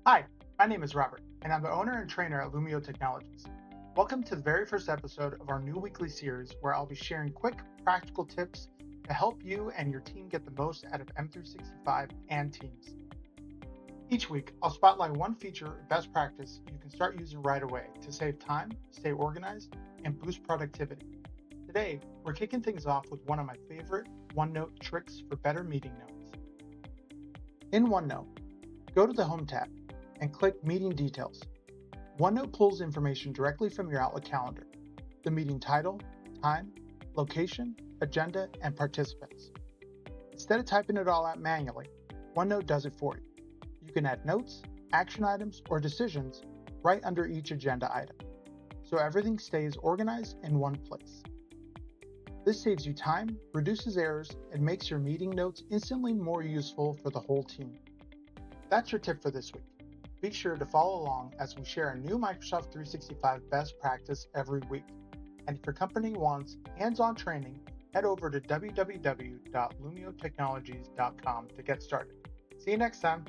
Hi, my name is Robert, and I'm the owner and trainer at Lumio Technologies. Welcome to the very first episode of our new weekly series where I'll be sharing quick, practical tips to help you and your team get the most out of M365 and Teams. Each week, I'll spotlight one feature or best practice you can start using right away to save time, stay organized, and boost productivity. Today, we're kicking things off with one of my favorite OneNote tricks for better meeting notes. In OneNote, go to the Home tab and click Meeting Details. OneNote pulls information directly from your Outlook calendar: the meeting title, time, location, agenda, and participants. Instead of typing it all out manually, OneNote does it for you. You can add notes, action items, or decisions right under each agenda item, so everything stays organized in one place. This saves you time, reduces errors, and makes your meeting notes instantly more useful for the whole team. That's your tip for this week. Be sure to follow along as we share a new Microsoft 365 best practice every week. And if your company wants hands-on training, head over to www.lumiotechnologies.com to get started. See you next time.